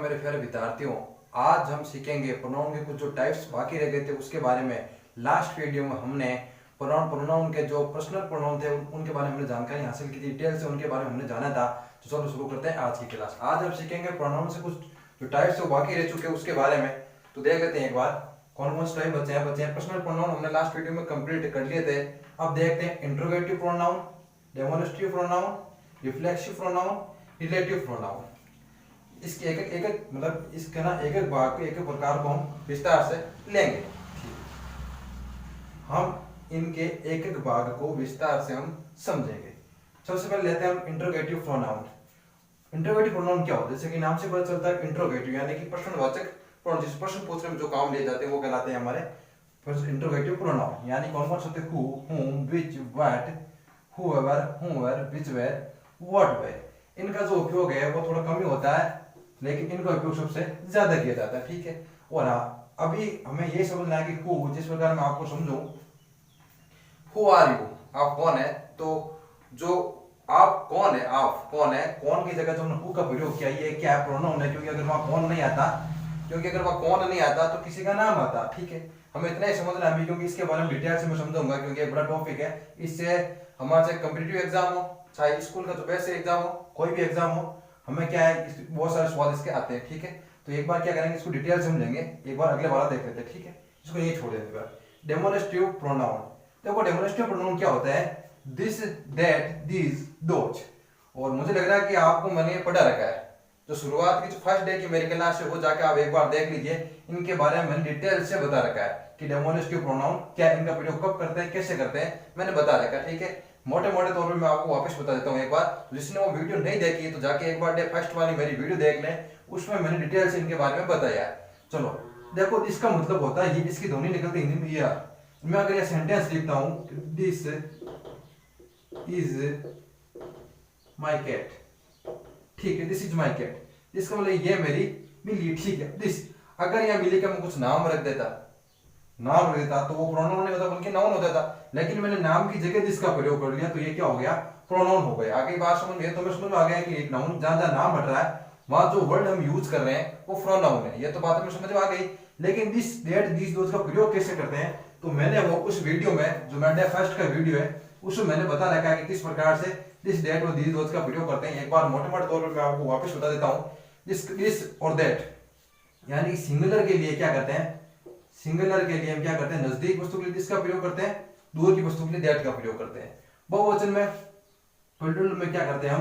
नमस्कार मेरे प्यारे विद्यार्थियों। आज हम सीखेंगे प्रोनाउन के कुछ जो टाइप्स बाकी रह गए थे उसके बारे में। लास्ट वीडियो में हमने प्रोनाउन के जो पर्सनल प्रोनाउन थे उनके बारे में हमने जानकारी हासिल की थी, डिटेल से उनके बारे में हमने जाना था। तो चलो शुरू करते हैं आज की क्लास। आज हम सीखेंगे प्रोनाउन से कुछ जो टाइप्स बाकी रह चुके हैं उसके बारे में। तो देख लेते हैं एक बार कौन कौन से टाइप बचे हैं। पर्सनल प्रोनाउन हमने लास्ट वीडियो में कंप्लीट कर लिए थे। अब देखते हैं interrogative pronoun, demonstrative pronoun, reflexive pronoun, relative pronoun. इसके एक मतलब इसके ना एक भाग को एक प्रकार को हम विस्तार से लेंगे। हम इनके एक भाग को विस्तार से हम समझेंगे। सबसे पहले लेते हैं हम इंट्रोगेटिव प्रोनाउन। इंट्रोगेटिव प्रोनाउन क्या होता है? जैसे कि नाम से पता चलता है इंट्रोगेटिव यानी कि प्रश्नवाचक प्रोनाउन, जिस प्रश्न पूछने में जो काम लिए जाते हैं वो कहलाते हैं हमारे इंट्रोगेटिव प्रोनाउन। यानी कौन कौन से होते हैं? Who, whom, which, what, whoever, whomever, which, where, what, where। इनका जो उपयोग है वो थोड़ा कम ही होता है, लेकिन इनका उपयोग सबसे ज्यादा किया जाता है। ठीक है। और हाँ, अभी हमें ये समझना है कि हु, जिस प्रकार मैं आपको समझूं, हु आर यू, आप कौन है। तो जो आप कौन है, आप कौन है, कौन की जगह जो हमने हु का प्रयोग किया, ये क्या है? प्रोनाउन है। क्योंकि अगर वहां कौन नहीं आता तो किसी का नाम आता। ठीक है। हमें इतना ही समझना है क्योंकि इसके बारे में डिटेल से मैं समझाऊंगा, क्योंकि एक बड़ा टॉपिक है। इससे हमारा चाहे कॉम्पिटिटिव एग्जाम हो, चाहे स्कूल का जो वैसे एग्जाम हो, कोई भी एग्जाम हो, हमें क्या है बहुत सारे सवाल इसके आते हैं। ठीक है। तो एक बार क्या करेंगे, इसको डिटेल समझेंगे। एक बार अगले वाला देख लेते हैं। ठीक है। इसको यही छोड़ देंगे। Demonstrative pronoun. देखो डेमोन्स्ट्रेटिव प्रोनाउन क्या होता है? This, that, this, those. और मुझे लग रहा है कि आपको मैंने पढ़ा रखा है। जो शुरुआत की जो फर्स्ट डे की मेरी क्लास है वो जाके आप एक बार देख लीजिए। इनके बारे में मैंने डिटेल से बता रखा है कि डेमोन्स्ट्रेटिव प्रोनाउन क्या, इनका प्रयोग कब करते हैं, कैसे करते हैं, मैंने बता रखा है। ठीक है। मोटे मोटे तौर पर मैं आपको वापस बता देता हूँ एक बार। जिसने वो वीडियो नहीं देखी तो जाके एक बार फर्स्ट वाली मेरी वीडियो देख लें, उसमें मैंने डिटेल से इनके बारे में बताया है। चलो देखो, इसका मतलब होता है, ये इसकी ध्वनि निकलती हिंदी में या मैं अगर ये सेंटेंस लिखता हूँ, दिस इज माई कैट। ठीक है, दिस इज माई कैट। इसका मतलब ये मेरी मिली। ठीक है। दिस, अगर यहाँ मिली का मैं कुछ नाम रख देता तो वो प्रोनाउन नहीं होता बल्कि नाउन होता था। लेकिन मैंने नाम की जगह दिस का प्रयोग कर लिया तो ये क्या हो गया? प्रोनाउन हो गया। आगे बात समझ में, तो मैं समझ में आ गया कि एक नाउन जहां जहां नाम हट रहा है वहां जो वर्ड हम यूज कर रहे हैं वो प्रोनाउन है। ये तो बात में समझ में आ गई। लेकिन दिस, दैट, दिस, दोज का प्रयोग कैसे करते हैं तो मैंने वो उस वीडियो में, जो मेरे फर्स्ट का वीडियो है, उसमें मैंने बता रखा है कि किस प्रकार से दिस, दैट और दिस, दोज का प्रयोग करते हैं। एक बार मोटे मोटे तौर पर मैं आपको वापस बता देता हूँ। दिस और दैट यानी सिंगुलर के लिए क्या करते हैं? सिंगुलर के लिए हम क्या करते हैं? नजदीक वस्तु के लिए दिस का प्रयोग करते हैं, दूर की वस्तु के लिए दैट का प्रयोग करते हैं। बहुवचन में, प्लूरल में क्या करते हैं? हम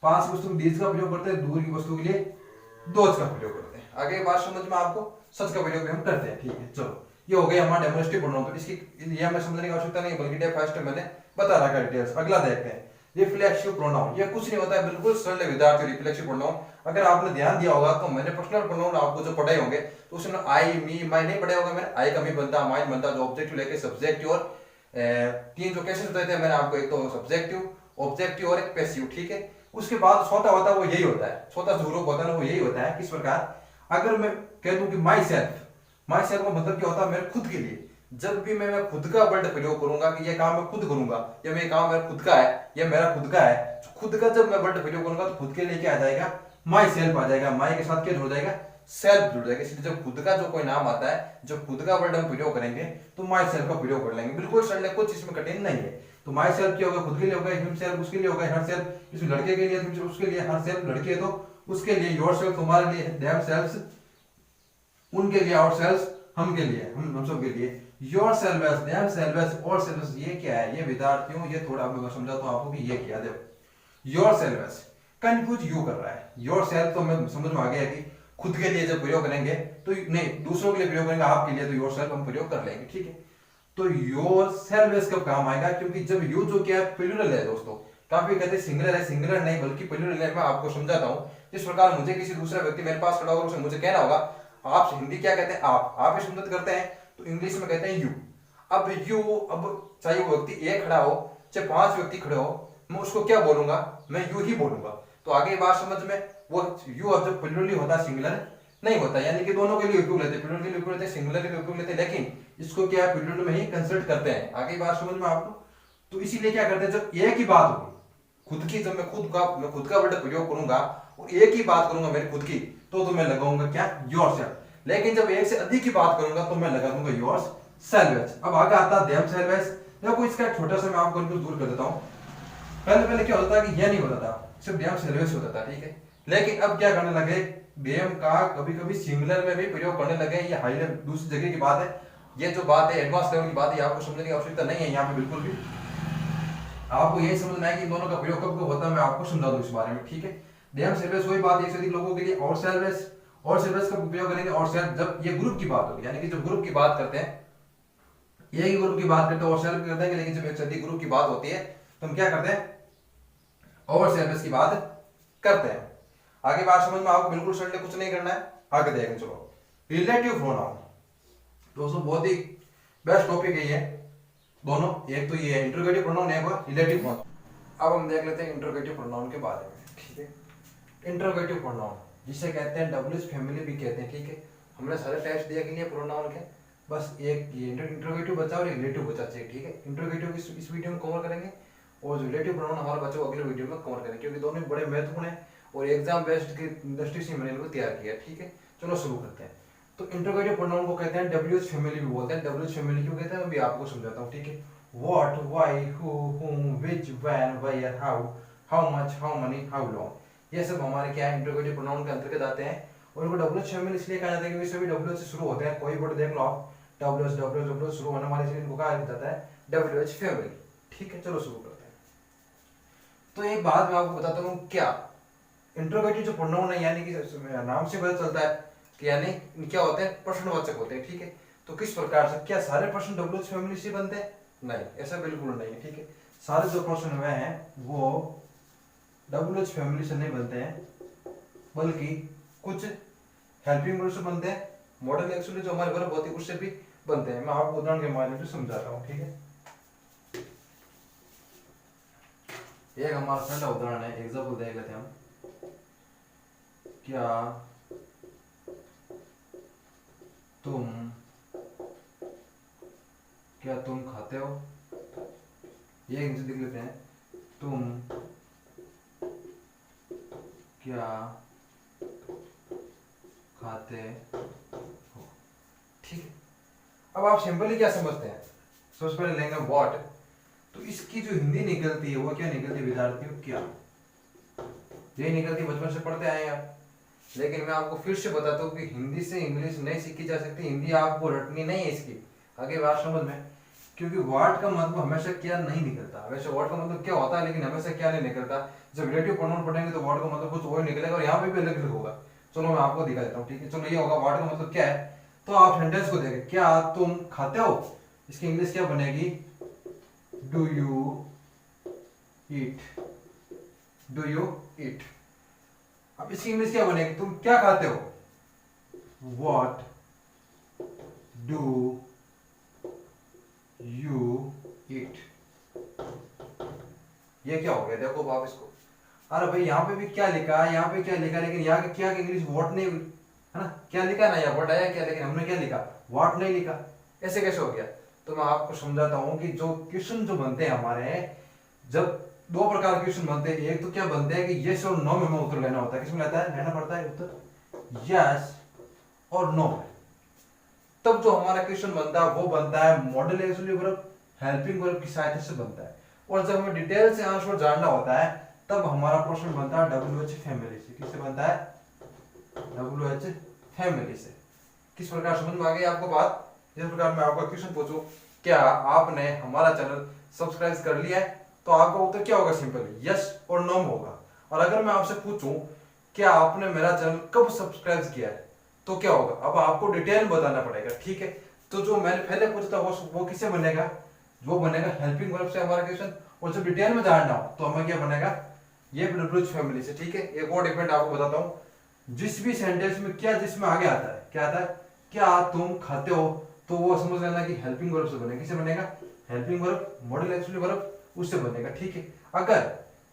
पास की वस्तु के लिए दिस का प्रयोग करते हैं, दूर की वस्तु के लिए दोज का प्रयोग करते हैं। आगे बात समझ में आपको, सच का प्रयोग भी हम करते हैं। ठीक है। चलो, ये हो गया हमारा डेमोन्स्ट्रेटिव प्रोनाउन। तो इसकी ये हमें समझने की आवश्यकता नहीं, बल्कि फर्स्ट मैंने बता रखा है डिटेल्स। अगला देखते हैं रिफ्लेक्सिव प्रोनाउन। ये कुछ नहीं होता है, बिल्कुल सरल विद्यार्थी। रिफ्लेक्सिव प्रोनाउन अगर आपने ध्यान दिया होगा तो मैंने पर्सनल प्रोनाउन आपको जो पढ़ाए होंगे तो उसमें आई, मी, माई नहीं पढ़ाया होगा। मैंने आई का मी बनता, माई बनता, जो ऑब्जेक्टिव लेके सब्जेक्टिव और तीन जो केसेस बताए थे मैंने आपको, एक तो सब्जेक्टिव, ऑब्जेक्टिव और एक पैसिव। ठीक है। उसके बाद चौथा होता है वो यही होता है, चौथा जो रूप होता है वो यही होता है। किस प्रकार? अगर मैं कह दूं कि माई सेल्फ का मतलब क्या होता है? मेरे खुद के लिए। जब भी मैं खुद का वर्ड प्रयोग करूंगा कि ये काम मैं खुद करूंगा, या ये काम मेरा खुद का है, ये मेरा खुद का है, तो खुद का जब मैं वर्ड प्रयोग करूंगा तो खुद के लिए क्या आ जाएगा? माई सेल्फ आ जाएगा। माई के साथ क्या जुड़ जाएगा? सेल्फ जुड़ जाएगा। इसलिए जब खुद का जो कोई नाम आता है, जब खुद का वर्ड हम प्रयोग करेंगे तो माई सेल्फ का प्रयोग कर लेंगे। बिल्कुल सरल है, कुछ इसमें कठिन नहीं है। तो माई सेल्फ क्या होगा? खुद के लिए होगा। हिम सेल्फ उसके लिए होगा। हर सेल्फ, इसमें लड़के के लिए तो उसके लिए, हर सेल्फ लड़की है तो उसके लिए, योर सेल्फ तुम्हारे लिए, देम सेल्फ उनके लिए, आवर सेल्फ हम के लिए, हम सब के लिए। योर सेल्फ, देम सेल्फ, और सेल्फ, ये क्या है? ये विद्यार्थियों, ये थोड़ा मैं समझाता हूं आपको कि ये क्या। देखो, योर सेल्फ कंफ्यूज यू कर रहा है। योर सेल्फ तो मैं समझ में आ गया कि खुद के लिए जब प्रयोग करेंगे तो नहीं, दूसरों के लिए प्रयोग करेंगे, आपके लिए, तो योर सेल्फ हम प्रयोग कर लेंगे। ठीक है। तो योर सेल्फ कब काम आएगा? क्योंकि जब यू जो क्या है, प्लूरल है दोस्तों। काफी कहते हैं सिंगुलर है, सिंगुलर नहीं बल्कि प्लूरल है। मैं आपको समझाता हूं। जिस प्रकार मुझे किसी दूसरा व्यक्ति मेरे पास खड़ा होगा, उसे मुझे कहना होगा, आप हिंदी क्या कहते हैं? आप ही संबोधित करते हैं तो इंग्लिश में कहते हैं यू। अब यू, अब चाहे वो व्यक्ति एक खड़ा हो चाहे 5 व्यक्ति खड़े हो, मैं उसको क्या बोलूंगा? मैं यू ही बोलूंगा। तो आगे बात समझ में, वो यू अब जब प्लूरल होता है, सिंगुलर नहीं होता, यानी कि दोनों के लिए उपयोग लेते हैं, प्लूरल के लिए उपयोग लेते हैं, सिंगुलर के लिए उपयोग लेते हैं, लेकिन इसको क्या है, प्लूरल में ही कंसल्ट करते हैं। आगे बात समझ में आपको? तो इसीलिए क्या करते हैं, जब एक ही बात होगी खुद की, जब मैं खुद का वर्ड प्रयोग करूंगा और एक ही बात करूंगा मेरी खुद की, तो मैं लगाऊंगा क्या, योरसेल्फ। लेकिन जब एक से अधिक की बात करूंगा तो मैं लगा दूंगा योरसेल्फ। अब आगे आता है देमसेल्वेस। देखो इसका छोटा सा मैं आपको दूर कर देता हूं। पहले पहले क्या होता था कि यह नहीं होता था, सिर्फ देमसेल्वेस होता था, ठीक है। लेकिन अब क्या करने लगे, देम का कभी कभी सिंगुलर में भी प्रयोग करने लगे। ये हाई लेवल दूसरी जगह की बात है, ये जो बात है एडवांस लेवल की बात है, आपको समझने की आवश्यकता नहीं है यहाँ पे बिल्कुल भी। आपको यही समझना है कि इन दोनों का प्रयोग कब कब होता है, मैं आपको समझा दूं इस बारे में, ठीक है। देम सेल्वेस वही बात एक से अधिक लोगों के लिए, और सेल्वेस, और सेल्वेस का उपयोग करेंगे और सेल्फ जब ये ग्रुप की बात होगी, यानी कि जब ग्रुप की बात करते हैं, एक ही ग्रुप की बात करते हैं और सेल्फ करते हैं, लेकिन जब एक से अधिक ग्रुप की बात होती है तो हम क्या करते हैं, और सेल्वेस की बात करते हैं। आगे बात समझ में आपको बिल्कुल सडनली कुछ नहीं करना है, आगे देखेंगे। चलो रिलेटिव प्रोनाउन दोस्तों बहुत ही बेस्ट टॉपिक है ये दोनों, एक तो ये इंटरोगेटिव प्रोनाउन है और रिलेटिव प्रोनाउन। अब हम देख लेते हैं इंटरोगेटिव प्रोनाउन के बारे में, ठीक है। इंटरोगेटिव प्रोनाउन जिसे कहते हैं डब्ल्यूएच फैमिली भी कहते हैं, ठीक है। हमने सारे टेस्ट दिए के लिए प्रोनाउन के, बस एक ये इंटरोगेटिव बचा और रिलेटिव बचा चाहिए, ठीक है। इंटरोगेटिव इस वीडियो में कवर करेंगे और जो रिलेटिव प्रोनाउन हमारा बच्चा अगले वीडियो में कवर करेंगे, क्योंकि दोनों बड़े महत्वपूर्ण है और एग्जाम बेस्ड की दृष्टि से मैंने इनको तैयार किया, ठीक है। चलो शुरू करते हैं। तो इंटरोगेटिव प्रोनाउन को कहते हैं डब्ल्यूएच फैमिली भी बोलते हैं। डब्ल्यूएच फैमिली क्यों कहते हैं मैं भी आपको समझाता हूँ, ठीक है। What, why, who, whom, which, when, where, how much, how many, how long, ये सब हमारे क्या है इंटरोगेटिव प्रोनाउन के अंतर्गत आते हैं। और इनको डब्ल्यूएच फैमिली इसलिए कहा जाता है क्योंकि सभी डब्ल्यूएच से शुरू होते हैं। कोई वर्ड देख लो आप, डब्ल्यूएच डब्ल्यूएच डब्ल्यूएच शुरू होने वाले, इसलिए इनको कहा जाता है डब्ल्यूएच फैमिली, ठीक है। चलो शुरू करते हैं। तो एक बात मैं आपको बताता हूँ, क्या इंटरोगेटिव जो प्रोनाउन है, यानी कि नाम से पता चलता है कि यानी क्या होते हैं, प्रश्नवाचक होते हैं, ठीक है। तो किस प्रकार से, क्या सारे प्रश्न डब्ल्यूएच फैमिली से बनते हैं? नहीं, ऐसा बिल्कुल नहीं है, ठीक है। सारे जो प्रश्न हुए हैं वो डब्ल्यूएच फैमिली से नहीं बनते हैं, बल्कि कुछ हेल्पिंग वर्ड से बनते हैं। मॉडल एक्चुअली जो हमारे वर्ब होती है उससे भी बनते हैं। मैं आपको उदाहरण के माध्यम से समझाता हूँ, ठीक है। एक हमारा पहला उदाहरण है, एग्जाम्पल देख लेते हैं हम। क्या तुम खाते हो, ये नीचे लिख लेते हैं, तुम क्या खाते हो, ठीक है। अब आप सिंपली क्या समझते हैं, सबसे पहले लेंगे व्हाट, तो इसकी जो हिंदी निकलती है वो क्या निकलती है विद्यार्थियों, क्या, यही निकलती है, बचपन से पढ़ते आए हैं आप। लेकिन मैं आपको फिर से बताता हूँ कि हिंदी से इंग्लिश नहीं सीखी जा सकती, हिंदी आपको रटनी नहीं है इसकी, आगे बात समझ में। क्योंकि वर्ड का मतलब हमेशा क्या नहीं निकलता, वैसे वर्ड का मतलब क्या होता है लेकिन हमेशा क्या नहीं निकलता। जब रिलेटिव प्रोनाउन पढ़ेंगे तो वर्ड का मतलब कुछ और निकलेगा और यहाँ पे भी अलग अलग होगा। चलो मैं आपको दिखा देता हूँ, ठीक है। चलो ये होगा वर्ड का मतलब क्या है, तो आप सेंटेंस को देखें, क्या तुम खाते हो, इसकी इंग्लिश क्या बनेगी, do you eat, do you eat. अब इसकी इंग्लिश क्या बनेगी, तुम क्या खाते हो, व्हाट डू यू ईट। ये क्या हो गया, देखो आप इसको, अरे भाई यहाँ पे भी क्या लिखा है, यहाँ पे क्या लिखा, लेकिन यहाँ के क्या इंग्लिश व्हाट नहीं हुई है ना, क्या लिखा ना, यहाँ व्हाट आया क्या, लेकिन हमने क्या लिखा, व्हाट नहीं लिखा, ऐसे कैसे हो गया। तो मैं आपको समझाता हूँ कि जो क्वेश्चन जो बनते हैं हमारे, जब दो प्रकार के क्वेश्चन बनते हैं, एक तो क्या बनते हैं कि यस और नो में हमें उत्तर लेना होता है, किसमें लेना पड़ता है उत्तर, यस और नो। तब जो हमारा क्वेश्चन बनता है वो बनता है model actually verb, helping verb की सहायता से बनता है। और जब हमें डिटेल से आंसर जानना होता है तब हमारा प्रश्न बनता है डब्ल्यूएच फैमिली से। किससे बनता है, डब्ल्यूएच फैमिली से। किस प्रकार समझ में आ गई आपको बात। जिस प्रकार मैं आपका क्वेश्चन पूछूं, क्या आपने हमारा चैनल सब्सक्राइब कर लिया है, तो आपका उत्तर क्या होगा, सिंपल यस और नो होगा। और अगर मैं आपसे पूछूं क्या आपने मेरा चैनल कब सब्सक्राइब किया है, तो क्या होगा, अब आपको डिटेल बताना पड़ेगा, ठीक है। तो जो मैंने पहले पूछा वो किससे बनेगा, वो बनेगा हेल्पिंग वर्ब से हमारा क्वेश्चन। और जब डिटेल में जानना हो तो हमें क्या बनेगा, ये डब्ल्यूएच फैमिली से, ठीक है। एक और डिफरेंट आपको बताता हूँ, जिस भी सेंटेंस में क्या जिसमें आगे आता है, क्या आता है, क्या तुम खाते हो, तो वो समझ लेना कि हेल्पिंग वर्ब से बनेगा। किससे बनेगा, helping verb, model actually verb, उससे बनेगा, ठीक है। अगर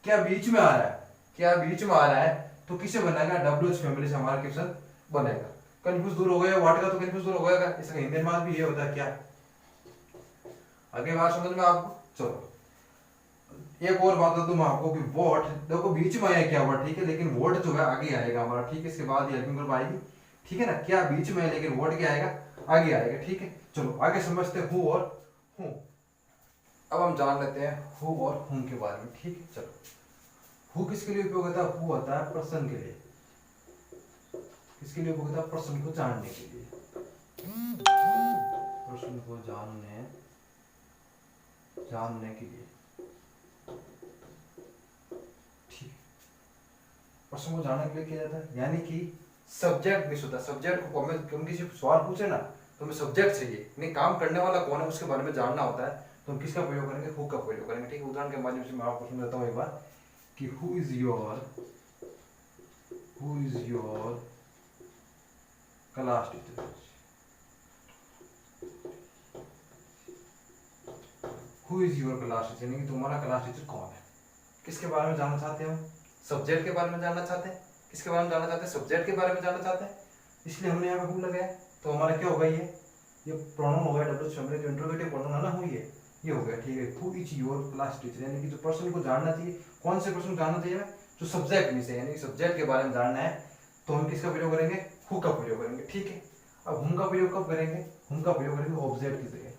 क्या बीच में आ रहा है, क्या बीच में आ रहा है, तो किससे बनेगा, डब्ल्यूएच फैमिली से हमारा क्वेश्चन बनेगा। कंफ्यूज दूर हो गया वाट का, तो कंफ्यूज दूर हो गया, इसका हिंदी में भी ये होता है क्या, आगे बात समझ में आपको। चलो एक और बात बता दूं आपको कि वॉट देखो बीच में आया क्या वर्ड, ठीक है, लेकिन वॉट जो है आगे आएगा हमारा, ठीक है, इसके बाद ही हेल्पिंग वर्ब आएगी, ठीक है ना, क्या बीच में है लेकिन वॉट क्या आएगा आगे आएगा, ठीक है। चलो आगे समझते हैं हु और हूं। अब हम जान लेते हैं हु और हुम के बारे में, ठीक है। चलो हु किसके लिए उपयोग होता है, हु होता है पर्सन के लिए, किसके लिए उपयोग होता है, पर्सन को जानने के लिए, पर्सन को जानने के लिए, ठीक, पर्सन को जानने के लिए किया जाता है, यानी कि सब्जेक्ट मिस होता है, सब्जेक्ट को हम किसी सवाल पूछे ना तो हमें सब्जेक्ट चाहिए, नहीं काम करने वाला कौन है उसके बारे में जानना होता है, तो हम किसका प्रयोग करेंगे, हु का प्रयोग करेंगे, ठीक है। उदाहरण के माध्यम से मैं आपको समझाता हूँ एक बार कि who is your class teacher, who is your class teacher, यानी कि तुम्हारा क्लास टीचर कौन है, किसके बारे में जानना चाहते हैं हम, सब्जेक्ट के बारे में जानना चाहते हैं, किसके बारे में जानना चाहते हैं, सब्जेक्ट के बारे में जानना चाहते हैं, इसलिए हमने यहाँ पे हु लगाया, तो हमारा क्या होगा, ये प्रोनाउन हो गया, डब्ल्यू फैमिली जो इंट्रोगेटिव प्रोनाउन है ना हु, ये हो गया, ठीक है। Who is your class teacher, यानी कि जो पर्सन को जानना चाहिए, कौन से पर्सन को जानना चाहिए, जो सब्जेक्ट में से, यानी कि सब्जेक्ट के बारे में जानना है, तो हम किसका प्रयोग करेंगे, हु का प्रयोग करेंगे, ठीक है। अब हुम का प्रयोग कब करेंगे, हुम का प्रयोग करेंगे ऑब्जेक्ट की जगह,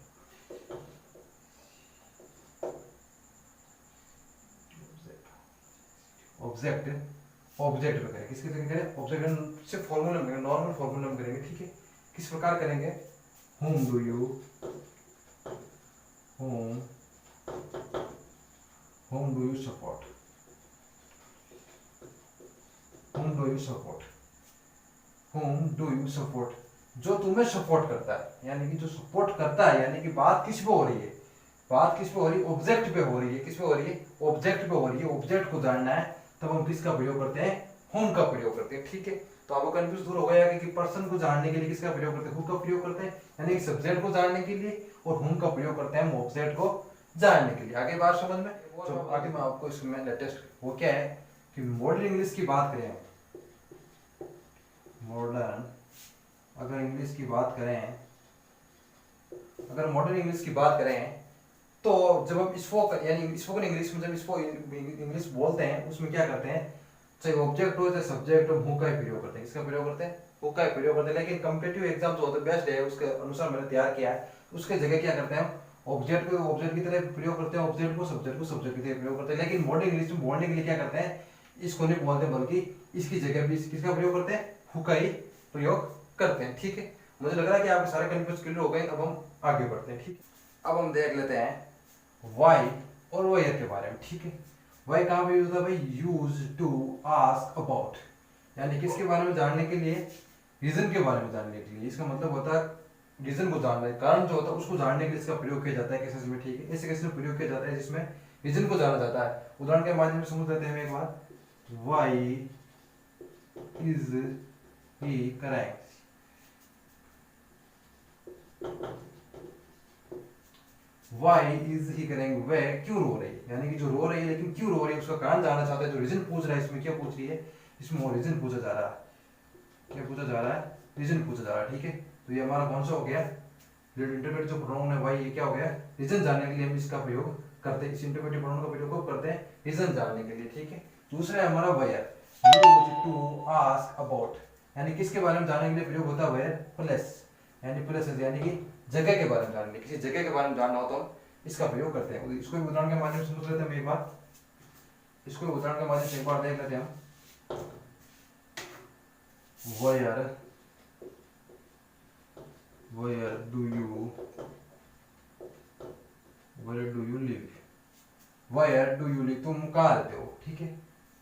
ऑब्जेक्ट ऑब्जेक्ट पे करें, किसकी जगह करें, ऑब्जेक्ट से फॉर्मूला में करेंगे, नॉर्मल फॉर्मूला में करेंगे, ठीक है। किस प्रकार करेंगे, whom do you support, whom do you support, जो तुम्हें सपोर्ट करता है, यानी कि जो सपोर्ट करता है, यानी कि बात किस पे हो रही है, बात किस पे हो रही है, ऑब्जेक्ट पे हो रही है, किस पे हो रही है, ऑब्जेक्ट पे हो रही है, ऑब्जेक्ट को जानना है, तब हम किसका प्रयोग करते हैं, whom का प्रयोग करते हैं, ठीक है। तो आपको कंफ्यूज दूर हो गया कि पर्सन को जानने के लिए किसका प्रयोग करते हैं, हु का प्रयोग करते हैं, यानी कि सब्जेक्ट को जानने के लिए, और whom का प्रयोग करते हैं हम ऑब्जेक्ट को जानने के लिए। आगे बात समझ में, तो आगे मैं आपको इसमें लेटेस्ट वो क्या है कि मॉडर्न इंग्लिश की बात करें, मॉडर्न अगर इंग्लिश की बात करें, अगर मॉडर्न इंग्लिश की बात करें, तो जब हम स्पोकन यानी स्पोकन इंग्लिश में जब इसको इंग्लिश बोलते हैं, उसमें क्या करते हैं, चाहे ऑब्जेक्ट हो चाहे सब्जेक्ट हो, हु का ही प्रयोग करते हैं, इसका प्रयोग करते हैं, हु का ही प्रयोग करते हैं। लेकिन कॉम्पिटिटिव एग्जाम जो होता है बेस्ट है, उसके अनुसार मैंने तैयार किया है, उसके जगह क्या करते हैं, ऑब्जेक्ट को ऑब्जेक्ट की तरह प्रयोग करते हैं, ऑब्जेक्ट को सब्जेक्ट की तरह प्रयोग करते हैं। लेकिन मॉडर्न इंग्लिश में बोलने के लिए क्या करते हैं, इसको नहीं बोलते बल्कि इसकी जगह भी किसका प्रयोग करते हैं, हु का ही प्रयोग करते हैं, ठीक है। मुझे लग रहा है कि आपके सारे कंफ्यूज क्लियर हो गए। अब हम आगे बढ़ते हैं, ठीक है। अब हम देख लेते हैं वाई और वेयर के बारे में, ठीक है। वाई कहाँ पे यूज होता है भाई, यूज टू आस्क अबाउट, यानी किसके बारे में जानने के लिए, रीजन के बारे में जानने के लिए, इसका मतलब होता है रीजन को जानना है, कारण जो होता है उसको जानने के लिए इसका प्रयोग किया जाता है केसेस में, ठीक है। ऐसे केसेस में प्रयोग किया जाता है जिसमें रीजन को जाना जाता है। उदाहरण के माध्यम से समझ लेते हैं एक बार, why is he crying, why is he करेंगे, वह क्यों रो रही है, यानी कि जो रो रही है लेकिन क्यों रो रही है उसका कारण जानना चाहता है, जो रीजन पूछ रहा है, इसमें क्या पूछ रही है, इसमें रीजन पूछा जा रहा है, क्या पूछा जा रहा है, रीजन पूछा जा रहा है, ठीक है। तो ये हमारा कौन सा हो गया, इंटरप्रेट जो प्रोनाउन है वाई, ये क्या हो गया, रीजन जानने के लिए हम इसका प्रयोग करते हैं, इस इंटरप्रेटिव प्रोनाउन का प्रयोग कब करते हैं, रीजन जानने के लिए, ठीक है। दूसरा है हमारा where, use to ask about, यानी किसके बारे में जानने के लिए प्रयोग होता है, वेयर प्लेस, यानी प्लेस यानी कि जगह के बारे में जानने, किसी जगह के बारे में जानना हो तो हम इसका प्रयोग करते हैं। इसको उदाहरण के माध्यम से समझ लेते हैं एक बार, इसको उदाहरण के माध्यम से एक बार देख लेते हैं हम, where do you live, where do you live, तुम कहाँ रहते हो, ठीक है।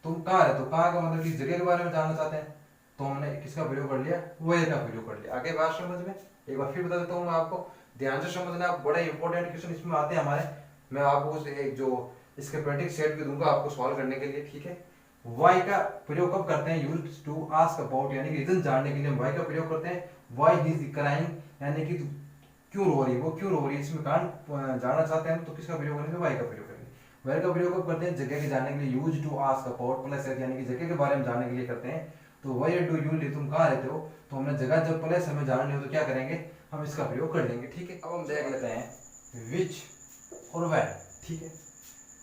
तुम कहाँ रहते हो, कहाँ का मतलब कि जगह के बारे में जानना चाहते हैं, तो हमने किसका प्रयोग कर लिया, where का प्रयोग कर लिया। आगे बात समझ में, एक बार फिर बता देता हूँ मैं आपको, ध्यान से समझना, बड़े इंपॉर्टेंट क्वेश्चन इसमें आते हैं हमारे, मैं आपको एक जो इसके प्रैक्टिस सेट भी दूंगा आपको सॉल्व करने के लिए, ठीक है। वाई का प्रयोग कब करते हैं, यूज टू आस्क अबाउट, यानी कि रीजन जानने के लिए हम वाई का प्रयोग करते हैं। वाई इज क्राइंग, यानी कि क्यों रो रही है, वो क्यों रो रही है, इसमें कारण जानना चाहते हैं तो किसका प्रयोग करेंगे, वाई का प्रयोग करेंगे। वाई का प्रयोग कब करते हैं, जगह के जानने के लिए, use to ask about place यानी कि जगह के बारे में जानने के लिए करते हैं। तो वेयर डू यू लिव, तुम कहाँ रहते हो, तो हमने जगह जब प्लस हमें जाननी हो तो क्या करेंगे, हम इसका प्रयोग कर लेंगे, ठीक है। अब हम देख लेते हैं विच और व्हेन, ठीक है।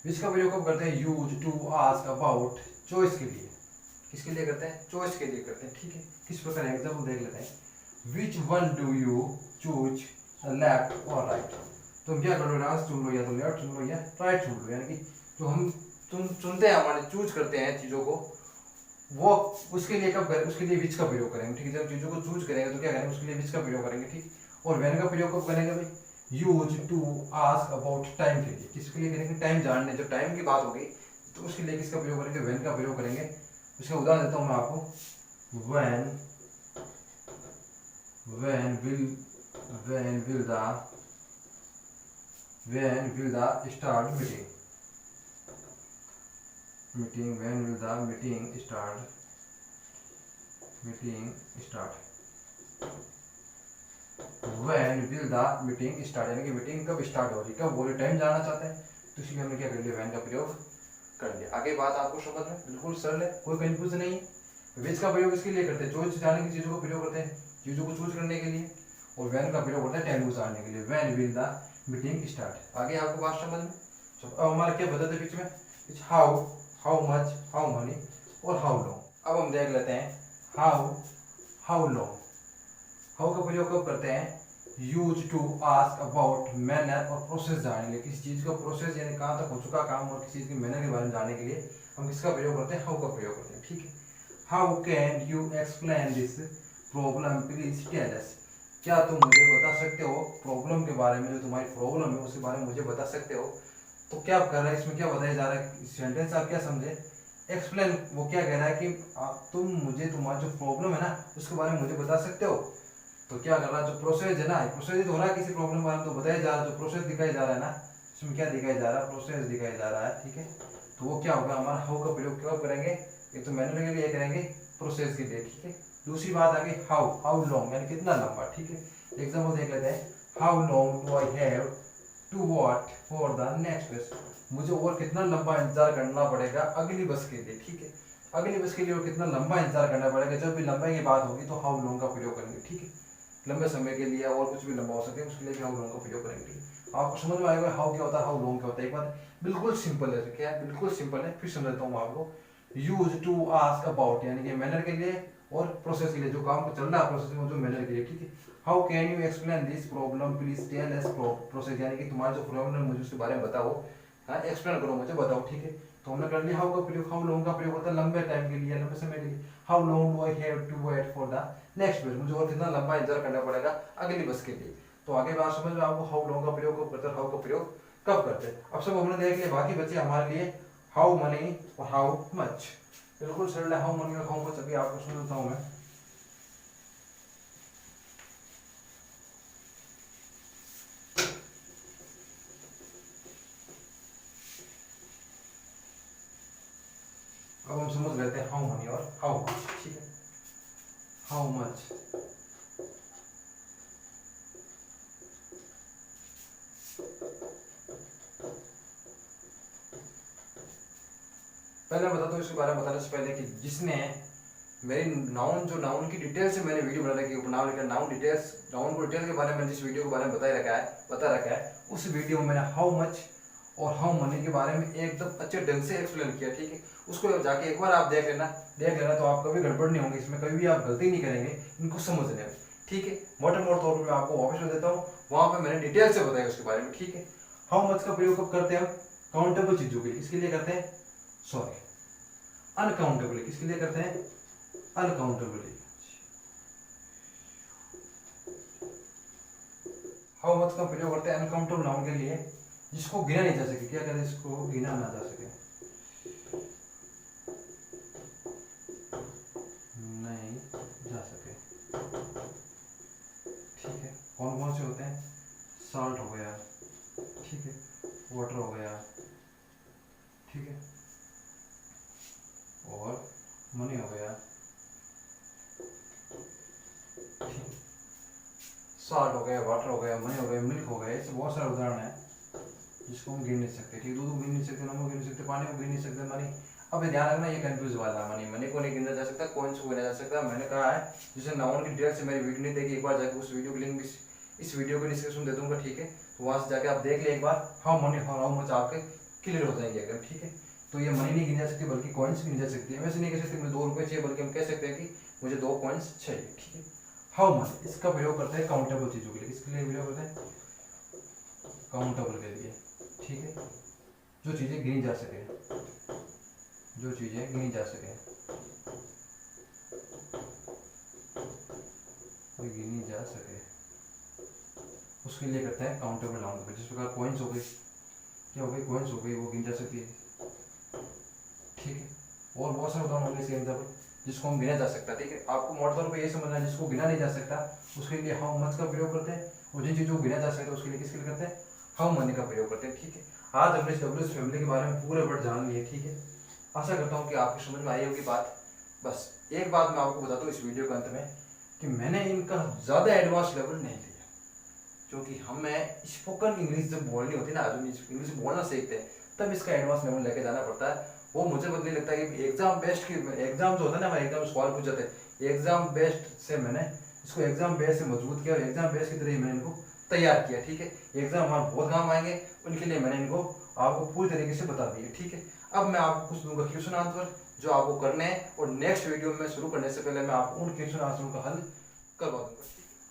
विच का प्रयोग कब करते हैं? Use to ask about choice के लिए। किसके लिए करते हैं? चॉइस के लिए करते हैं, ठीक है। किस प्रकार एग्जाम्पल देख लेते हैं। Which one do you choose, left और राइट। तुम क्या करो, डांस चुन लो, या तो लेफ्ट चुन लो या राइट चुन लो। यानी कि जो हम चुनते हैं, हमारे चूज करते हैं चीजों को, वो उसके लिए कब करें? उसके लिए विच का प्रयोग करेंगे, ठीक है। जब चीजों को चूज करेंगे तो क्या करेंगे? उसके लिए विच का प्रयोग करेंगे, ठीक। और व्हेन का प्रयोग कब करेंगे भाई? Use to ask about time के लिए। किसके लिए करेंगे? टाइम जानने, जब टाइम की बात होगी तो उसके लिए किसका प्रयोग करेंगे? व्हेन का प्रयोग करेंगे। उसका उदाहरण देता हूं मैं आपको। when will the start meeting, when will the meeting start, when will the meeting start, यानी कि मीटिंग कब स्टार्ट हो रही, कब बोले, टाइम जानना चाहते हैं तो इसलिए हमने क्या कर लिया? when का प्रयोग कर लिया। आगे बात आपको समझ में बिल्कुल सरल है, कोई कंफ्यूजन नहीं है। विच का प्रयोग इसके लिए करते हैं, चॉइस जानने की चीजों को प्रयोग करते हैं, चीजों को चूज करने के लिए। और when का प्रयोग होता है टाइम को जानने के लिए, when will the meeting start। आगे आपको बात समझ में। अब हमारा क्या बदलते हैं बीच में? How, how much, how many और हाउ लॉन्ग। अब हम देख लेते हैं हाउ, हाउ लॉन्ग। हाउ का प्रयोग कब करते हैं? Use to ask about manner और प्रोसेस जानने के लिए। किसी चीज का प्रोसेस यानी कहाँ तक हो चुका काम और किसी चीज की मैनर के बारे में जानने के लिए हम किसका प्रयोग करते हैं? हाउ का प्रयोग करते हैं, ठीक है। How can you explain this problem, please tell us. क्या तुम मुझे बता सकते हो प्रॉब्लम के बारे में, जो तुम्हारी प्रॉब्लम है उसके बारे में मुझे बता सकते हो। तो क्या कर रहा है इसमें, क्या बताया जा रहा है? सेंटेंस आप क्या समझे? एक्सप्लेन, वो क्या कह रहा है कि तुम मुझे तुम्हारा जो प्रॉब्लम है ना उसके बारे में मुझे बता सकते हो। तो क्या कर रहा है? जो प्रोसेस है ना, प्रोसेस हो रहा है किसी प्रॉब्लम के बारे में तो बताया जा रहा है। जो प्रोसेस दिखाया जा रहा है ना, इसमें क्या दिखाया जा रहा है? प्रोसेस दिखाया जा रहा है, ठीक है। तो वो क्या होगा? हमारा हाउ का प्रयोग कब करेंगे? एक तो मैनुअल के लिए करेंगे, प्रोसेस के लिए, ठीक है। दूसरी बात आ गई हाउ, हाउ लॉन्ग यानी कितना लंबा, ठीक है। एग्जांपल देख लेते हैं। How long do I have to wait for the next bus. मुझे और कितना लंबा इंतजार करना पड़ेगा अगली बस के लिए, ठीक है। अगली बस के लिए और कितना लंबा इंतजार करना पड़ेगा। जब भी लंबाई की बात होगी तो हाउ लॉन्ग का प्रयोग करेंगे, ठीक है। लंबे समय के लिए और कुछ भी लंबा हो सके उसके लिए भी हाउ लॉन्ग का प्रयोग करेंगे। आपको समझ में आएगा हाउ क्या होता है, हाउ लॉन्ग क्या होता है। एक बात बिल्कुल सिंपल है, क्या है? बिल्कुल सिंपल है, फिर समझाता हूँ आपको। यूज टू आस्क अबाउट यानी कि मैनर के लिए और प्रोसेस के लिए, जो काम चल रहा है प्रोसेस में, जो मैनर के लिए, ठीक है। How can you explain this problem, please tell us process, यानी कि तुम्हारा जो प्रॉब्लम है मुझे उसके बारे में बताओ, हाँ एक्सप्लेन करो, मुझे बताओ, ठीक है। तो हमने कर लिया हाउ का प्रयोग। हाउ लॉन्ग का प्रयोग होता है लंबे टाइम के लिए, लंबे समय के लिए। How long do I have to wait for the next bus, मुझे और कितना लंबा इंतजार करना पड़ेगा अगली बस के लिए। तो आगे बात समझ में आपको, हाउ लॉन्ग का प्रयोग कब करते हैं, हाउ का प्रयोग कब करते हैं। अब सब हमने देख लिया, बाकी बचे हमारे लिए हाउ मनी और हाउ मच। बिल्कुल सरल है हाउ मनी और हाउ मच। अभी आपको समझाता हूं मैं। अब हम समझ लेते हैं हाउ मनी और हाउ मच, ठीक है। हाउ मच, पहले बता दो इसके बारे में बताने से पहले कि जिसने मेरी नाउन, जो नाउन की डिटेल से मैंने वीडियो बना रखी है, उपनाम लेकर नाउन डिटेल्स, नाउन को डिटेल के बारे में जिस वीडियो के बारे में बता रखा है उस वीडियो में मैंने हाउ मच और हाउ मनी के बारे में एकदम अच्छे ढंग से एक्सप्लेन किया, ठीक है। उसको जाके एक बार आप देख लेना तो आप कभी गड़बड़ नहीं होंगे, इसमें कभी भी आप गलती नहीं करेंगे इनको समझने में, ठीक है। मोटे मोटे तौर पर मैं आपको वापस बता देता हूँ, वहां पर मैंने डिटेल से बताया उसके बारे में, ठीक है। हाउ मच का प्रयोग कब करते हैं हम? काउंटेबल चीजों के लिए। किसके लिए करते हैं? Sorry, uncountable. किसके लिए करते हैं? अनकाउंटेबल। हाउ मच का प्रयोग करते हैं अनकाउंटेबल नाउन के लिए, जिसको गिना नहीं जा सके। क्या कहते हैं? इसको गिना ना जा सके, नहीं जा सके, ठीक है। कौन कौन से होते हैं? साल्ट हो गया, ठीक है, वाटर हो गया, ठीक है, और मनी हो गया, साल्ट हो गया, वाटर हो गया, मनी हो गया, मिल्क हो गया। ऐसे बहुत सारे उदाहरण है जिसको हम गिन नहीं सकते, ठीक। दूध को गिन नहीं सकते, नमक गिन नहीं सकते, पानी को गिन नहीं सकते, मनी। अब ध्यान रखना ये कंफ्यूज वाला मनी को नहीं गिना जा सकता, कॉइन्स को गिना जा सकता। मैंने कहा है जिसे नाउन की डिटेल से मेरी वीडियो नहीं देखी, एक बार जाके उस वीडियो की लिंक इस वीडियो को डिस्क्रिप्शन दे दूंगा, ठीक है। तो वहां से जाके आप देख ले एक बार हाउ मनी और हाउ मच आपके क्लियर हो जाएंगे एकदम, ठीक है। तो ये मनी नहीं गिनी जा सकती बल्कि कॉइन्स गिनी जा सकती है। वैसे नहीं कह सकते मुझे 2 रुपए चाहिए, बल्कि हम कह सकते हैं कि मुझे 2 कॉइन्स चाहिए, ठीक है। हाउ मच, इसका प्रयोग करते हैं काउंटेबल चीजों के लिए। इसके लिए प्रयोग करते हैं काउंटेबल के लिए, ठीक है। जो चीजें गिनी जा सके, जो चीजें गिनी जा सके, गिनी जा सके, उसके लिए करते हैं काउंटेबल अमाउंट। जिस प्रकार कॉइन्स हो गई, क्या हो गई, कॉइन्स हो गई, वो गिनी जा सकती है, ठीक है। और बहुत सारे उदाहरण होंगे इसके एग्जाम्पल जिसको हम गिना जा सकता है, ठीक है। आपको मोटे तौर पे ये समझना है, जिसको गिना नहीं जा सकता उसके लिए हाउ मच का प्रयोग करते हैं, और जिन चीजों को गिना जा सकता है उसके लिए किसके लिए करते हैं, हाउ मनी का प्रयोग करते हैं, ठीक है। आज हमने डब्ल्यूएस फैमिली के बारे में पूरे वर्ड जान लिए, ठीक है। आशा करता हूँ कि आपकी समझ में आई होगी बात। बस एक बात मैं आपको बताता हूँ इस वीडियो के अंत में, कि मैंने इनका ज्यादा एडवांस लेवल नहीं लिया, क्योंकि हमें स्पोकन इंग्लिश जब बोलनी होती है ना, जब इंग्लिश बोलना सीखते हैं तब इसका एडवांस लेवल लेके जाना पड़ता है। वो मुझे बदली लगता है कि एग्जाम बेस्ड की, एग्जाम जो होता है ना, हमारे एग्जाम सवाल पूछ जाते हैं, एग्जाम बेस्ड से मैंने इसको एग्जाम बेस से मजबूत किया और एग्जाम बेस की तरह ही मैंने इनको तैयार किया, ठीक है। एग्जाम हमारे बहुत काम आएंगे, उनके लिए मैंने इनको आपको पूरी तरीके से बता दिया, ठीक है। अब मैं आपको कुछ दूंगा क्वेश्चन आंसर जो आपको करने हैं, और नेक्स्ट वीडियो में शुरू करने से पहले मैं आपको उन क्वेश्चन आंसरों का हल करवा दूंगा।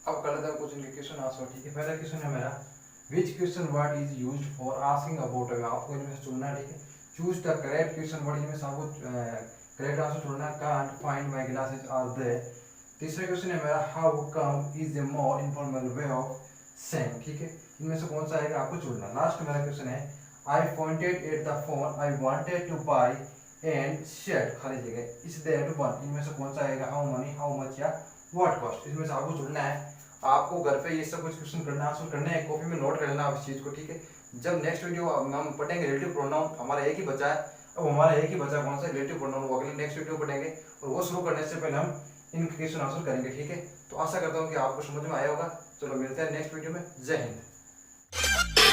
अब कर लेते हैं कुछ इनके क्वेश्चन आंसर, ठीक है। पहला क्वेश्चन है मेरा, which question word is used for asking about a, आपको इनमें से चुनना है, ठीक है। Choose the correct question word, इनमें से आपको करेक्ट आंसर चुनना है। Can't find my glasses are there. तीसरा क्वेश्चन है मेरा, how come is a more informal way of saying, ठीक है। इनमें से कौन सा आएगा आपको चुनना। लास्ट मेरा क्वेश्चन है, I pointed at the phone I wanted to buy and shed, खाली जगह इज देयर टू वन, इनमें से कौन सा आएगा, हाउ मनी, हाउ मच या व्हाट कॉस्ट। इसमें से आपको चुनना है। आपको घर पे ये सब कुछ क्वेश्चन करना, आंसर करने हैं, कॉपी में नोट कर लेना आप इस चीज को, ठीक है। जब नेक्स्ट वीडियो हम पढ़ेंगे रिलेटिव प्रोनाउन, हमारा एक ही बचा है, अब हमारा एक ही बचा कौन सा, रिलेटिव प्रोनाउन, वो अगले नेक्स्ट वीडियो पढ़ेंगे, और वो शुरू करने से पहले हम इन क्वेश्चन आंसर करेंगे, ठीक है। तो आशा करता हूँ कि आपको समझ में आया होगा। चलो मिलते हैं नेक्स्ट वीडियो में। जय हिंद।